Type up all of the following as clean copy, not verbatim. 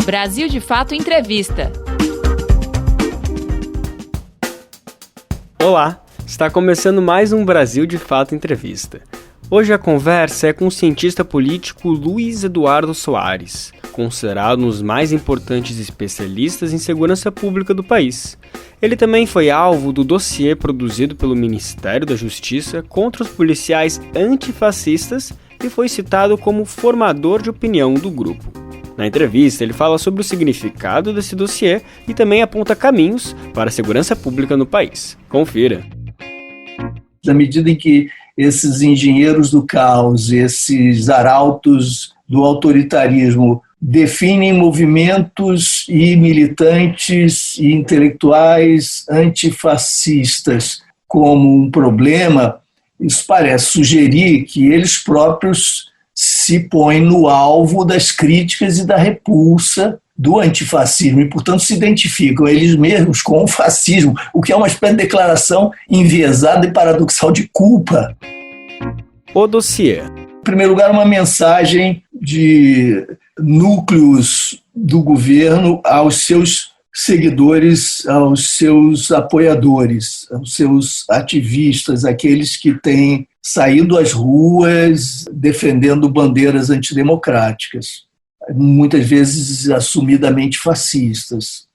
Brasil de Fato Entrevista. Olá, está começando mais um Brasil de Fato Entrevista. Hoje a conversa é com o cientista político Luiz Eduardo Soares, considerado um dos mais importantes especialistas em segurança pública do país. Ele também foi alvo do dossiê produzido pelo Ministério da Justiça contra os policiais antifascistas e foi citado como formador de opinião do grupo. Na entrevista, ele fala sobre o significado desse dossiê e também aponta caminhos para a segurança pública no país. Confira. Na medida em que esses engenheiros do caos, esses arautos do autoritarismo definem movimentos e militantes e intelectuais antifascistas como um problema, isso parece sugerir que eles próprios se põem no alvo das críticas e da repulsa do antifascismo e, portanto, se identificam eles mesmos com o fascismo, o que é uma espécie de declaração enviesada e paradoxal de culpa. O dossiê. Em primeiro lugar, uma mensagem de núcleos do governo aos seus seguidores, aos seus apoiadores, aos seus ativistas, aqueles que têm saído às ruas defendendo bandeiras antidemocráticas, muitas vezes assumidamente fascistas.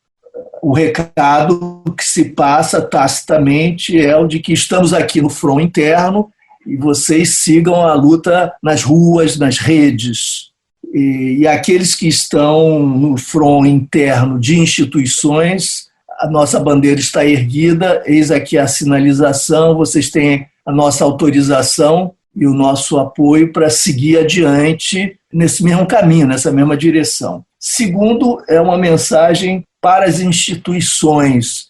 O recado que se passa tacitamente é o de que estamos aqui no front interno e vocês sigam a luta nas ruas, nas redes. E aqueles que estão no front interno de instituições, a nossa bandeira está erguida, eis aqui a sinalização, vocês têm a nossa autorização e o nosso apoio para seguir adiante nesse mesmo caminho, nessa mesma direção. Segundo, é uma mensagem para as instituições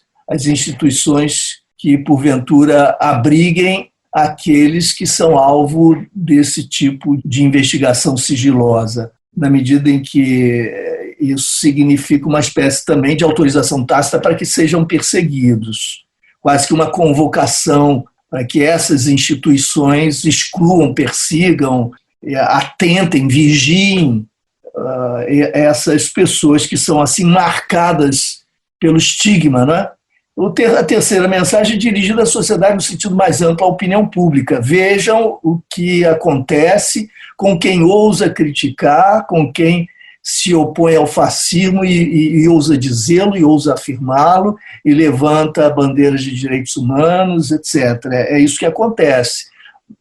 que, porventura, abriguem aqueles que são alvo desse tipo de investigação sigilosa, na medida em que isso significa uma espécie também de autorização tácita para que sejam perseguidos, quase que uma convocação para que essas instituições excluam, persigam, atentem, vigiem essas pessoas que são assim marcadas pelo estigma, não é? A terceira mensagem é dirigida à sociedade no sentido mais amplo, à opinião pública. Vejam o que acontece com quem ousa criticar, com quem se opõe ao fascismo e ousa dizê-lo e ousa afirmá-lo e levanta bandeiras de direitos humanos, etc. É isso que acontece.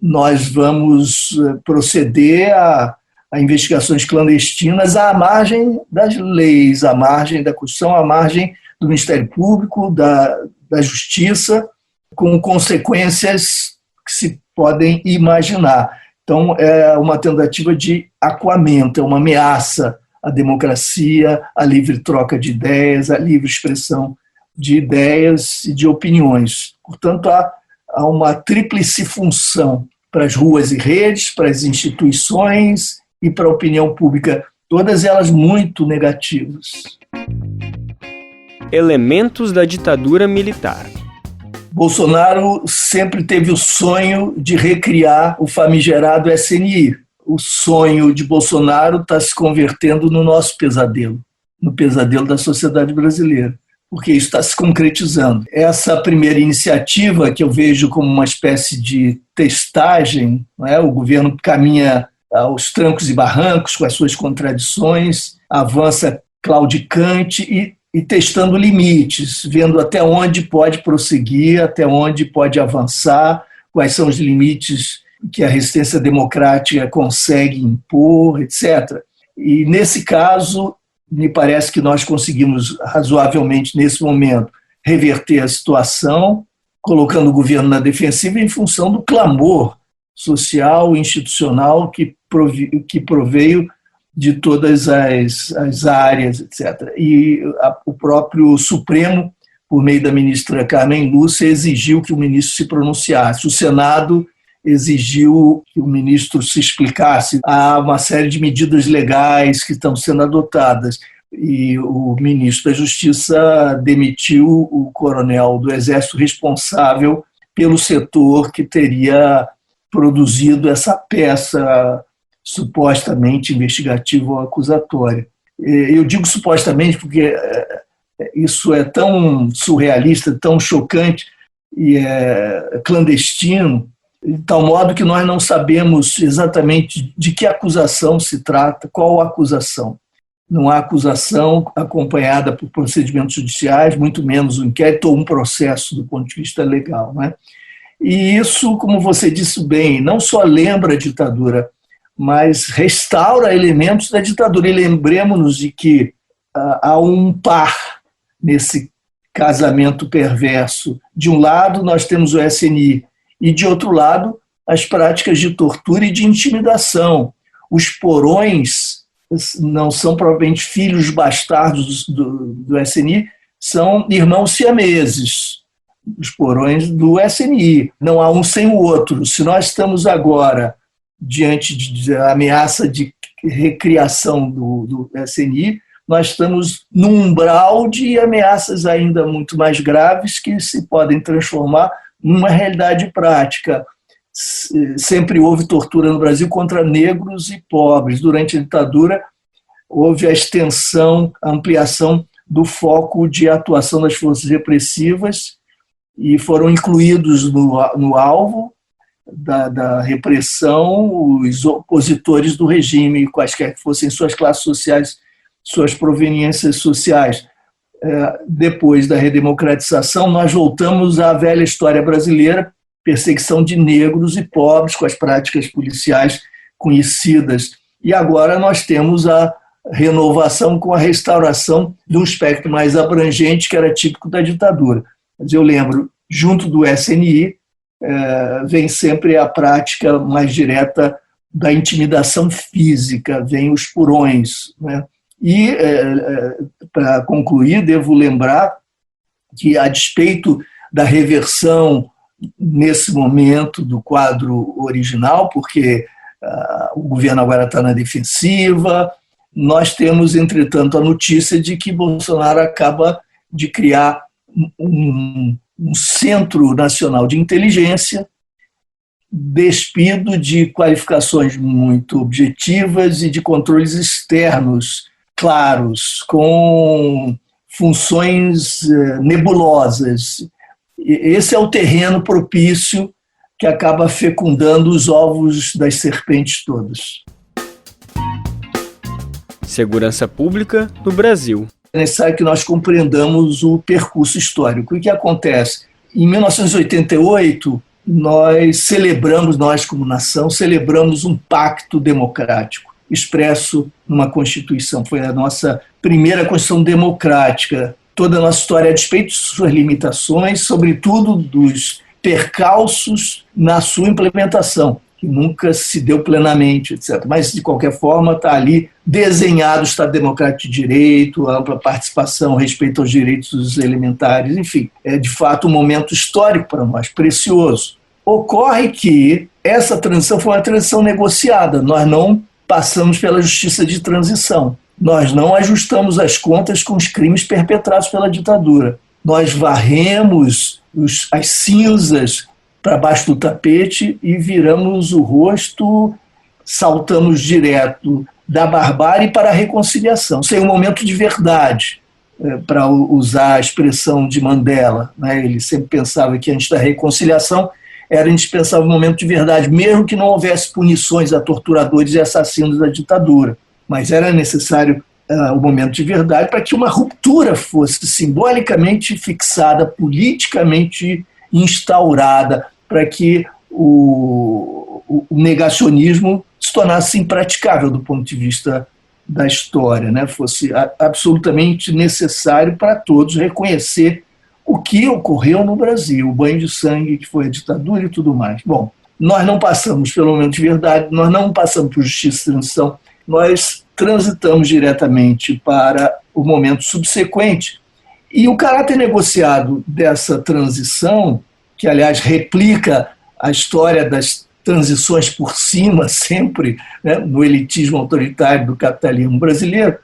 Nós vamos proceder a investigações clandestinas à margem das leis, à margem da Constituição, à margem do Ministério Público, da Justiça, com consequências que se podem imaginar. Então, é uma tentativa de acuamento, é uma ameaça à democracia, à livre troca de ideias, à livre expressão de ideias e de opiniões. Portanto, há uma tríplice função para as ruas e redes, para as instituições e para a opinião pública, todas elas muito negativas. Elementos da ditadura militar. Bolsonaro sempre teve o sonho de recriar o famigerado SNI. O sonho de Bolsonaro está se convertendo no nosso pesadelo, no pesadelo da sociedade brasileira, porque isso está se concretizando. Essa primeira iniciativa, que eu vejo como uma espécie de testagem, não é? O governo caminha aos trancos e barrancos com as suas contradições, avança claudicante e testando limites, vendo até onde pode prosseguir, até onde pode avançar, quais são os limites que a resistência democrática consegue impor, etc. E, nesse caso, me parece que nós conseguimos razoavelmente, nesse momento, reverter a situação, colocando o governo na defensiva em função do clamor social e institucional que proveio de todas as áreas, etc. E o próprio Supremo, por meio da ministra Carmen Lúcia, exigiu que o ministro se pronunciasse. O Senado exigiu que o ministro se explicasse. Há uma série de medidas legais que estão sendo adotadas. E o ministro da Justiça demitiu o coronel do Exército responsável pelo setor que teria produzido essa peça supostamente investigativa ou acusatória. Eu digo supostamente porque isso é tão surrealista, tão chocante e clandestino, de tal modo que nós não sabemos exatamente de que acusação se trata, qual a acusação. Não há acusação acompanhada por procedimentos judiciais, muito menos um inquérito ou um processo do ponto de vista legal, né? E isso, como você disse bem, não só lembra a ditadura, mas restaura elementos da ditadura. E lembremos-nos de que há um par nesse casamento perverso. De um lado, nós temos o SNI, e, de outro lado, as práticas de tortura e de intimidação. Os porões não são propriamente filhos bastardos do SNI, são irmãos siameses, os porões do SNI. Não há um sem o outro. Se nós estamos agora diante da ameaça de recriação do SNI, nós estamos num umbral de ameaças ainda muito mais graves que se podem transformar numa realidade prática. Sempre houve tortura no Brasil contra negros e pobres. Durante a ditadura, houve a extensão, a ampliação do foco de atuação das forças repressivas e foram incluídos no alvo da repressão os opositores do regime, quaisquer que fossem suas classes sociais, suas proveniências sociais. Depois da redemocratização, nós voltamos à velha história brasileira, perseguição de negros e pobres com as práticas policiais conhecidas. E agora nós temos a renovação com a restauração de um espectro mais abrangente que era típico da ditadura. Mas eu lembro, junto do SNI, vem sempre a prática mais direta da intimidação física, vem os porões, né? E, para concluir, devo lembrar que, a despeito da reversão, nesse momento, do quadro original, porque o governo agora está na defensiva, nós temos, entretanto, a notícia de que Bolsonaro acaba de criar um Centro Nacional de Inteligência, despido de qualificações muito objetivas e de controles externos claros, com funções nebulosas. Esse é o terreno propício que acaba fecundando os ovos das serpentes todas. Segurança pública no Brasil. É necessário que nós compreendamos o percurso histórico. O que acontece? Em 1988, nós como nação, celebramos um pacto democrático, expresso numa Constituição. Foi a nossa primeira Constituição democrática. Toda a nossa história, a despeito de suas limitações, sobretudo dos percalços na sua implementação, que nunca se deu plenamente, etc. Mas, de qualquer forma, está ali desenhado o Estado Democrático de Direito, a ampla participação, respeito aos direitos elementares, enfim. É, de fato, um momento histórico para nós, precioso. Ocorre que essa transição foi uma transição negociada. Nós não passamos pela justiça de transição. Nós não ajustamos as contas com os crimes perpetrados pela ditadura. Nós varremos as cinzas para baixo do tapete e viramos o rosto, saltamos direto da barbárie para a reconciliação. Isso é um momento de verdade, para usar a expressão de Mandela, né? Ele sempre pensava que antes da reconciliação era indispensável um momento de verdade, mesmo que não houvesse punições a torturadores e assassinos da ditadura. Mas era necessário o momento de verdade para que uma ruptura fosse simbolicamente fixada, politicamente instaurada, para que o negacionismo se tornasse impraticável do ponto de vista da história, né? Fosse absolutamente necessário para todos reconhecer o que ocorreu no Brasil, o banho de sangue que foi a ditadura e tudo mais. Bom, nós não passamos pelo momento de verdade, nós não passamos por justiça e transição, nós transitamos diretamente para o momento subsequente. E o caráter negociado dessa transição, que, aliás, replica a história das transições por cima, sempre, né, no elitismo autoritário do capitalismo brasileiro,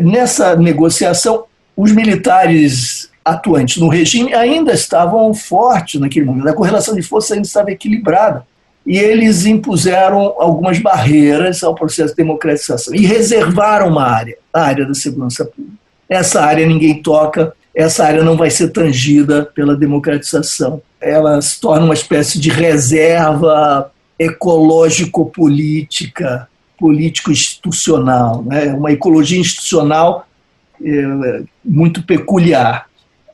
nessa negociação, os militares atuantes no regime ainda estavam fortes naquele momento, a correlação de força ainda estava equilibrada. e eles impuseram algumas barreiras ao processo de democratização e reservaram uma área, a área da segurança pública. Essa área ninguém toca, essa área não vai ser tangida pela democratização. Ela se torna uma espécie de reserva ecológico-política, político-institucional, né? Uma ecologia institucional muito peculiar.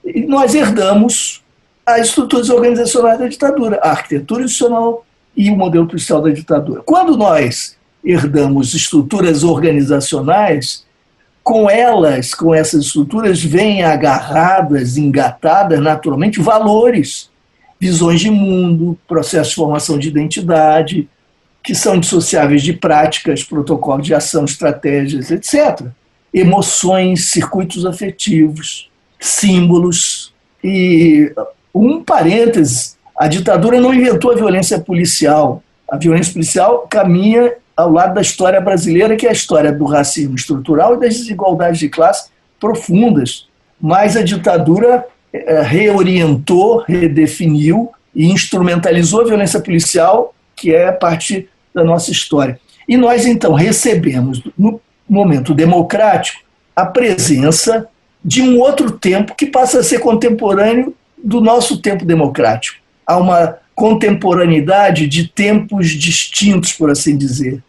E nós herdamos as estruturas organizacionais da ditadura, a arquitetura institucional e o modelo policial da ditadura. Quando nós herdamos estruturas organizacionais, com essas estruturas, vêm agarradas, engatadas, naturalmente, valores, visões de mundo, processos de formação de identidade, que são indissociáveis de práticas, protocolos de ação, estratégias, etc. Emoções, circuitos afetivos, símbolos. E um parêntese, a ditadura não inventou a violência policial. A violência policial caminha ao lado da história brasileira, que é a história do racismo estrutural e das desigualdades de classe profundas. Mas a ditadura reorientou, redefiniu e instrumentalizou a violência policial, que é parte da nossa história. E nós, então, recebemos, no momento democrático, a presença de um outro tempo que passa a ser contemporâneo do nosso tempo democrático. Há uma contemporaneidade de tempos distintos, por assim dizer,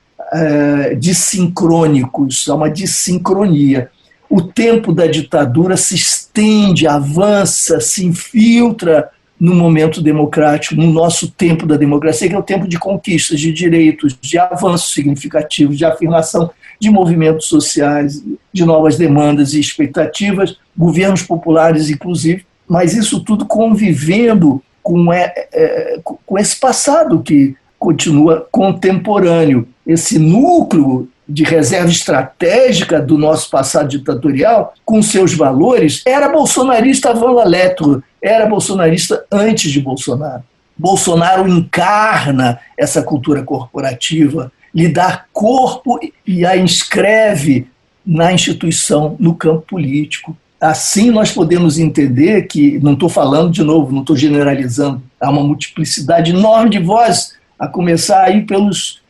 dissincrônicos, há uma dissincronia. O tempo da ditadura se estende, avança, se infiltra no momento democrático, no nosso tempo da democracia, que é o tempo de conquistas, de direitos, de avanços significativos, de afirmação de movimentos sociais, de novas demandas e expectativas, governos populares, inclusive, mas isso tudo convivendo com esse passado que continua contemporâneo. Esse núcleo de reserva estratégica do nosso passado ditatorial, com seus valores, era bolsonarista avant la lettre, era bolsonarista antes de Bolsonaro. Bolsonaro encarna essa cultura corporativa, lhe dá corpo e a inscreve na instituição, no campo político. Assim nós podemos entender que, não estou falando de novo, não estou generalizando, há uma multiplicidade enorme de vozes, a começar aí pelos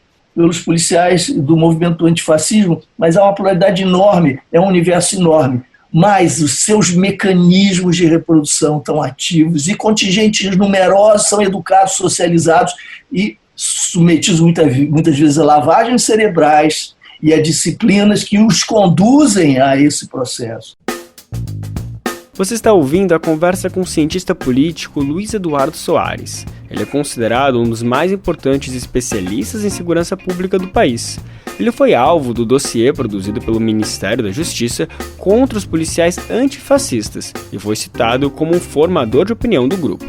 policiais do movimento antifascismo, mas há uma pluralidade enorme, é um universo enorme. Mas os seus mecanismos de reprodução estão ativos e contingentes numerosos são educados, socializados e submetidos muitas vezes a lavagens cerebrais e a disciplinas que os conduzem a esse processo. Você está ouvindo a conversa com o cientista político Luiz Eduardo Soares. Ele é considerado um dos mais importantes especialistas em segurança pública do país. Ele foi alvo do dossiê produzido pelo Ministério da Justiça contra os policiais antifascistas e foi citado como um formador de opinião do grupo.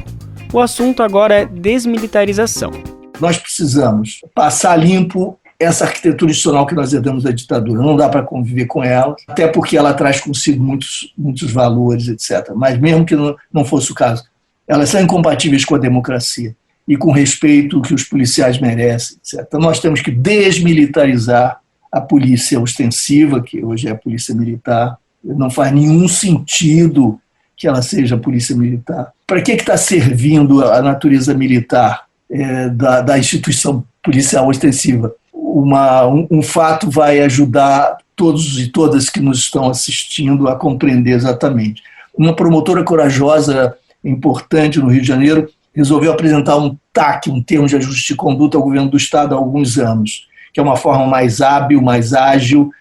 O assunto agora é desmilitarização. Nós precisamos passar limpo essa arquitetura institucional que nós herdamos da ditadura. Não dá para conviver com ela, até porque ela traz consigo muitos valores, etc. Mas mesmo que não fosse o caso, elas são incompatíveis com a democracia e com o respeito que os policiais merecem, etc. Então nós temos que desmilitarizar a polícia ostensiva, que hoje é a polícia militar. Não faz nenhum sentido que ela seja a polícia militar. Para que está servindo a natureza militar da instituição policial ostensiva? Um fato vai ajudar todos e todas que nos estão assistindo a compreender exatamente. Uma promotora corajosa, importante no Rio de Janeiro, resolveu apresentar um TAC, um termo de ajuste de conduta ao governo do Estado há alguns anos, que é uma forma mais hábil, mais ágil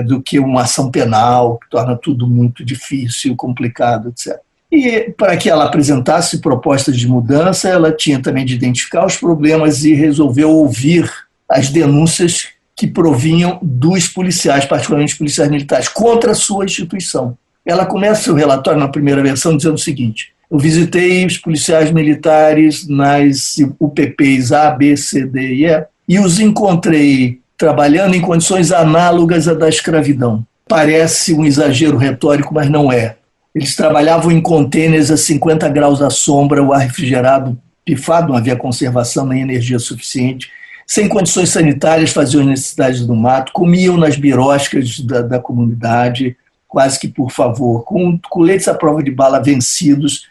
do que uma ação penal, que torna tudo muito difícil, complicado, etc. E para que ela apresentasse propostas de mudança, ela tinha também de identificar os problemas e resolveu ouvir as denúncias que provinham dos policiais, particularmente os policiais militares, contra a sua instituição. Ela começa seu relatório na primeira versão dizendo o seguinte: eu visitei os policiais militares nas UPPs A, B, C, D e E e os encontrei trabalhando em condições análogas à da escravidão. Parece um exagero retórico, mas não é. Eles trabalhavam em contêineres a 50 graus à sombra, o ar refrigerado pifado, não havia conservação nem energia suficiente, sem condições sanitárias, faziam as necessidades do mato, comiam nas biroscas da comunidade, quase que por favor, com coletes à prova de bala vencidos,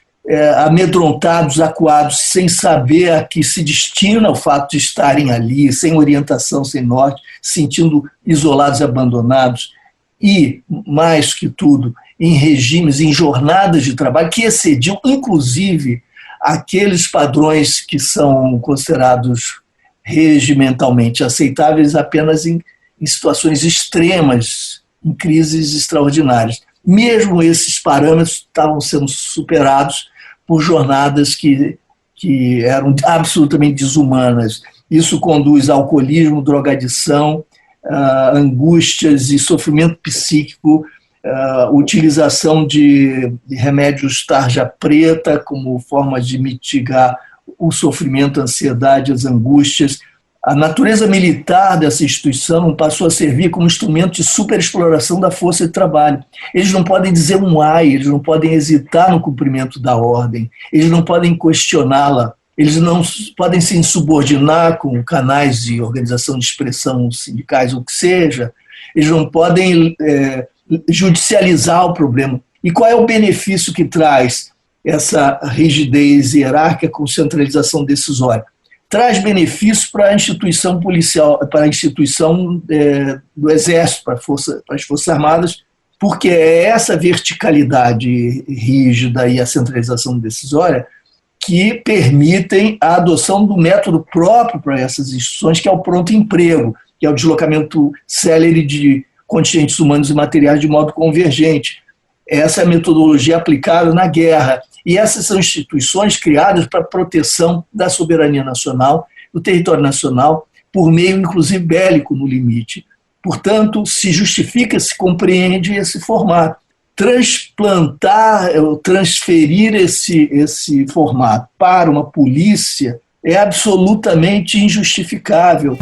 amedrontados, acuados, sem saber a que se destina o fato de estarem ali, sem orientação, sem norte, se sentindo isolados e abandonados, e, mais que tudo, em regimes, em jornadas de trabalho que excediam, inclusive, aqueles padrões que são considerados regimentalmente aceitáveis apenas em situações extremas, em crises extraordinárias. Mesmo esses parâmetros estavam sendo superados por jornadas que eram absolutamente desumanas. Isso conduz a alcoolismo, drogadição, angústias e sofrimento psíquico, utilização de remédios tarja preta como forma de mitigar o sofrimento, a ansiedade, as angústias. A natureza militar dessa instituição passou a servir como instrumento de superexploração da força de trabalho. Eles não podem dizer um ai, eles não podem hesitar no cumprimento da ordem, eles não podem questioná-la, eles não podem se insubordinar com canais de organização de expressão sindicais, ou o que seja, eles não podem judicializar o problema. E qual é o benefício que traz essa rigidez hierárquica com centralização decisória? Traz benefícios para a instituição policial, para a instituição do Exército, para as Forças Armadas, porque é essa verticalidade rígida e a centralização decisória que permitem a adoção do método próprio para essas instituições, que é o pronto emprego, que é o deslocamento célere de contingentes humanos e materiais de modo convergente. Essa é a metodologia aplicada na guerra. E essas são instituições criadas para a proteção da soberania nacional, do território nacional, por meio, inclusive, bélico no limite. Portanto, se justifica, se compreende esse formato. Transplantar, transferir esse formato para uma polícia é absolutamente injustificável.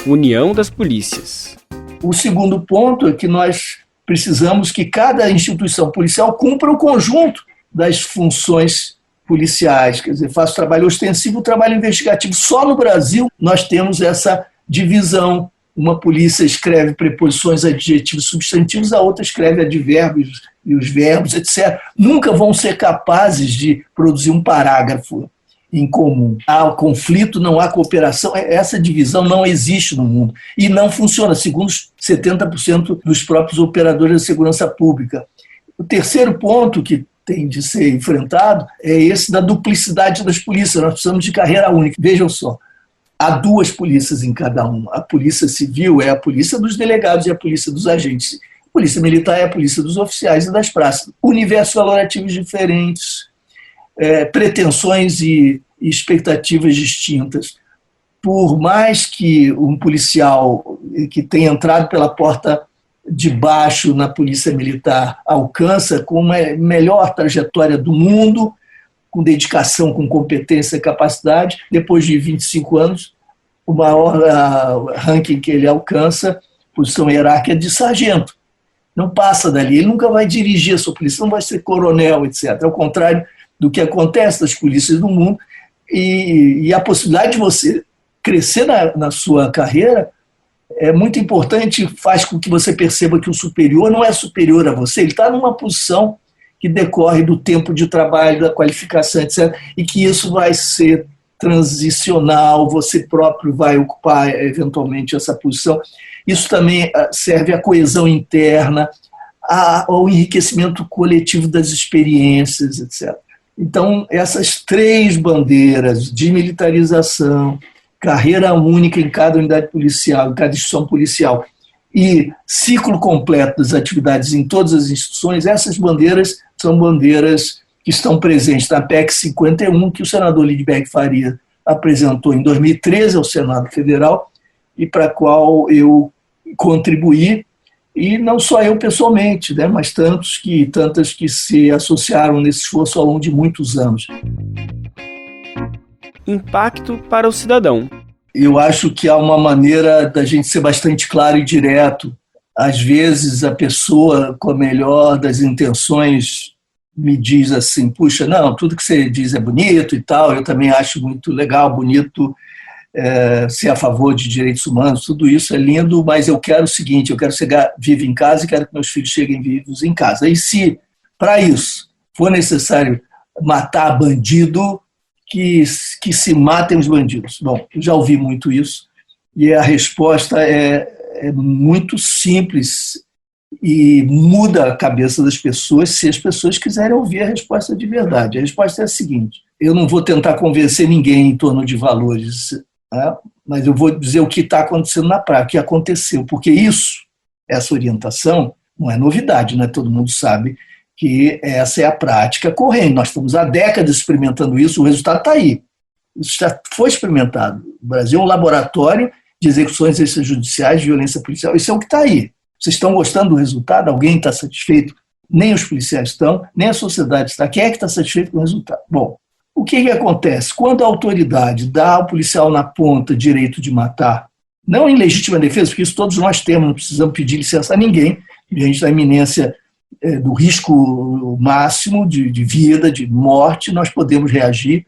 União das polícias. O segundo ponto é que nós precisamos que cada instituição policial cumpra o conjunto das funções policiais, quer dizer, faça trabalho ostensivo, trabalho investigativo. Só no Brasil nós temos essa divisão. Uma polícia escreve preposições, adjetivos, substantivos, a outra escreve advérbios e os verbos, etc. Nunca vão ser capazes de produzir um parágrafo em comum. Há conflito, não há cooperação. Essa divisão não existe no mundo e não funciona, segundo os 70% dos próprios operadores da segurança pública. O terceiro ponto que tem de ser enfrentado é esse da duplicidade das polícias. Nós precisamos de carreira única. Vejam só, há duas polícias em cada um. A polícia civil é a polícia dos delegados e a polícia dos agentes. A polícia militar é a polícia dos oficiais e das praças. Universos valorativos diferentes, pretensões e expectativas distintas. Por mais que um policial que tenha entrado pela porta de baixo na polícia militar alcança com uma melhor trajetória do mundo, com dedicação, com competência e capacidade, depois de 25 anos, o maior ranking que ele alcança, posição hierárquica, é de sargento. Não passa dali, ele nunca vai dirigir a sua polícia, não vai ser coronel, etc. Ao contrário do que acontece nas polícias do mundo, e a possibilidade de você crescer na sua carreira é muito importante, faz com que você perceba que o superior não é superior a você, ele está numa posição que decorre do tempo de trabalho, da qualificação, etc., e que isso vai ser transicional, você próprio vai ocupar eventualmente essa posição. Isso também serve à coesão interna, ao enriquecimento coletivo das experiências, etc. Então, essas três bandeiras, desmilitarização, carreira única em cada unidade policial, em cada instituição policial, e ciclo completo das atividades em todas as instituições, essas bandeiras são bandeiras que estão presentes na PEC 51, que o senador Lindbergh Faria apresentou em 2013 ao Senado Federal, e para a qual eu contribuí, e não só eu pessoalmente, né, mas tantas que se associaram nesse esforço ao longo de muitos anos. Impacto para o cidadão. Eu acho que há uma maneira da gente ser bastante claro e direto. Às vezes a pessoa, com a melhor das intenções, me diz assim, puxa, não, tudo que você diz é bonito e tal, eu também acho muito legal, bonito, ser a favor de direitos humanos, tudo isso é lindo, mas eu quero o seguinte, eu quero chegar vivo em casa e quero que meus filhos cheguem vivos em casa. E se, para isso, for necessário matar bandido, que se matem os bandidos. Bom, eu já ouvi muito isso, e a resposta é muito simples e muda a cabeça das pessoas se as pessoas quiserem ouvir a resposta de verdade. A resposta é a seguinte: eu não vou tentar convencer ninguém em torno de valores, né? Mas eu vou dizer o que está acontecendo na prática, o que aconteceu, porque essa orientação não é novidade, né? Todo mundo sabe que essa é a prática corrente. Nós estamos há décadas experimentando isso, o resultado está aí. Isso já foi experimentado. O Brasil é um laboratório de execuções extrajudiciais, de violência policial. Isso é o que está aí. Vocês estão gostando do resultado? Alguém está satisfeito? Nem os policiais estão, nem a sociedade está. Quem é que está satisfeito com o resultado? Bom, o que acontece? Quando a autoridade dá ao policial na ponta direito de matar, não em legítima defesa, porque isso todos nós temos, não precisamos pedir licença a ninguém, diante da iminência do risco máximo de vida, de morte, nós podemos reagir,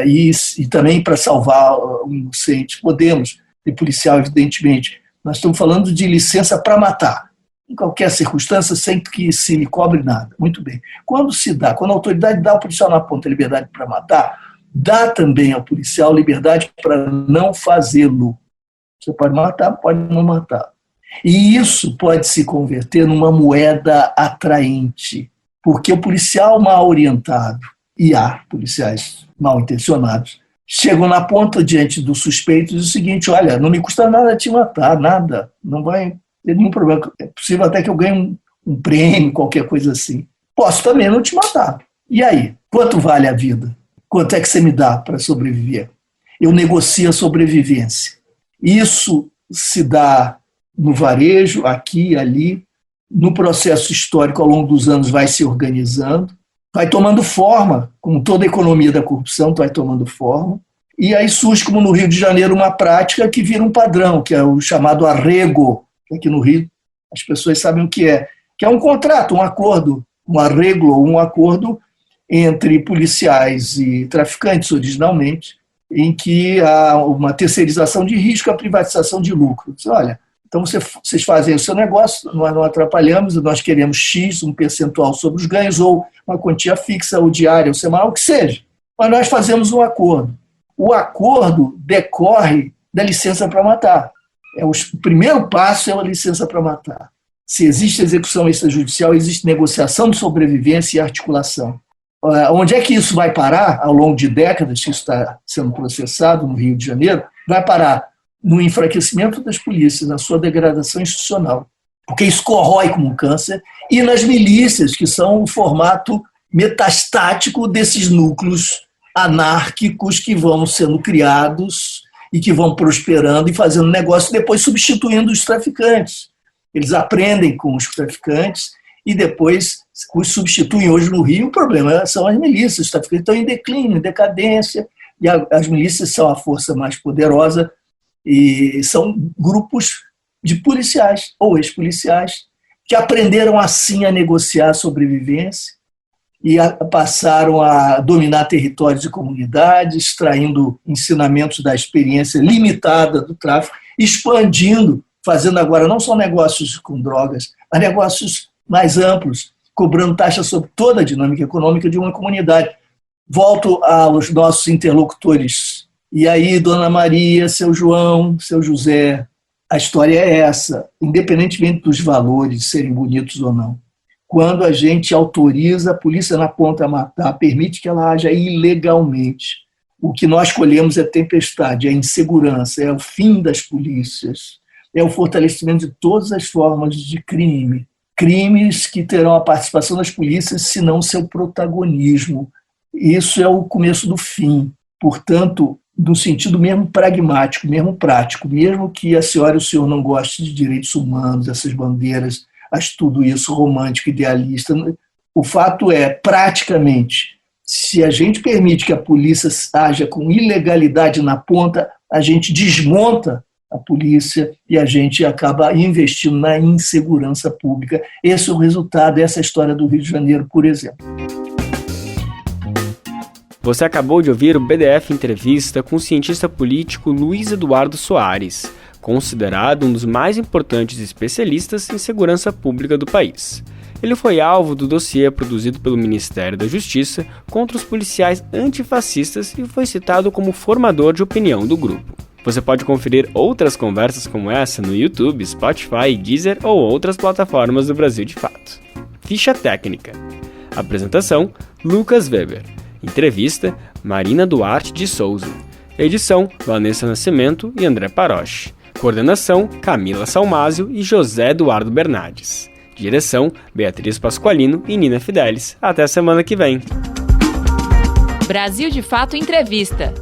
e também para salvar um inocente, podemos, de policial, evidentemente. Nós estamos falando de licença para matar, em qualquer circunstância, sem que se lhe cobre nada. Muito bem. Quando a autoridade dá ao policial na ponta liberdade para matar, dá também ao policial liberdade para não fazê-lo. Você pode matar, pode não matar. E isso pode se converter numa moeda atraente, porque o policial mal orientado, e há policiais mal intencionados, chegam na ponta diante do suspeito e dizem o seguinte: olha, não me custa nada te matar, nada, não vai ter nenhum problema, é possível até que eu ganhe um prêmio, qualquer coisa assim. Posso também não te matar. E aí? Quanto vale a vida? Quanto é que você me dá para sobreviver? Eu negocio a sobrevivência. Isso se dá no varejo, aqui e ali, no processo histórico, ao longo dos anos, vai se organizando, vai tomando forma, como toda a economia da corrupção vai tomando forma, e aí surge, como no Rio de Janeiro, uma prática que vira um padrão, que é o chamado arrego, que aqui no Rio as pessoas sabem o que é um contrato, um acordo, um arreglo, um acordo entre policiais e traficantes, originalmente, em que há uma terceirização de risco e a privatização de lucro. Olha, então vocês fazem o seu negócio, nós não atrapalhamos, nós queremos X, um percentual sobre os ganhos, ou uma quantia fixa, ou diária, ou semanal, o que seja. Mas nós fazemos um acordo. O acordo decorre da licença para matar. O primeiro passo é a licença para matar. Se existe execução extrajudicial, existe negociação de sobrevivência e articulação. Onde é que isso vai parar, ao longo de décadas que isso está sendo processado no Rio de Janeiro? Vai parar no enfraquecimento das polícias, na sua degradação institucional, porque isso corrói como um câncer, e nas milícias, que são o formato metastático desses núcleos anárquicos que vão sendo criados e que vão prosperando e fazendo negócio, depois substituindo os traficantes. Eles aprendem com os traficantes e depois os substituem. Hoje no Rio, o problema são as milícias, os traficantes estão em declínio, em decadência, e as milícias são a força mais poderosa, e são grupos de policiais ou ex-policiais que aprenderam assim a negociar a sobrevivência e passaram a dominar territórios e comunidades, extraindo ensinamentos da experiência limitada do tráfico, expandindo, fazendo agora não só negócios com drogas, mas negócios mais amplos, cobrando taxas sobre toda a dinâmica econômica de uma comunidade. Volto aos nossos interlocutores. E aí, Dona Maria, seu João, seu José, a história é essa, independentemente dos valores serem bonitos ou não. Quando a gente autoriza a polícia na ponta a matar, permite que ela haja ilegalmente, o que nós colhemos é tempestade, é insegurança, é o fim das polícias, é o fortalecimento de todas as formas de crime. Crimes que terão a participação das polícias, se não seu protagonismo. Isso é o começo do fim. Portanto, no sentido mesmo pragmático, mesmo prático, mesmo que a senhora e o senhor não gostem de direitos humanos, essas bandeiras, acho tudo isso romântico, idealista, o fato é, praticamente, se a gente permite que a polícia haja com ilegalidade na ponta, a gente desmonta a polícia e a gente acaba investindo na insegurança pública. Esse é o resultado dessa história do Rio de Janeiro, por exemplo. Você acabou de ouvir o BDF Entrevista com o cientista político Luiz Eduardo Soares, considerado um dos mais importantes especialistas em segurança pública do país. Ele foi alvo do dossiê produzido pelo Ministério da Justiça contra os policiais antifascistas e foi citado como formador de opinião do grupo. Você pode conferir outras conversas como essa no YouTube, Spotify, Deezer ou outras plataformas do Brasil de Fato. Ficha técnica. Apresentação: Lucas Weber. Entrevista: Marina Duarte de Souza. Edição: Vanessa Nascimento e André Paroche. Coordenação: Camila Salmásio e José Eduardo Bernardes. Direção: Beatriz Pasqualino e Nina Fidelis. Até a semana que vem. Brasil de Fato Entrevista.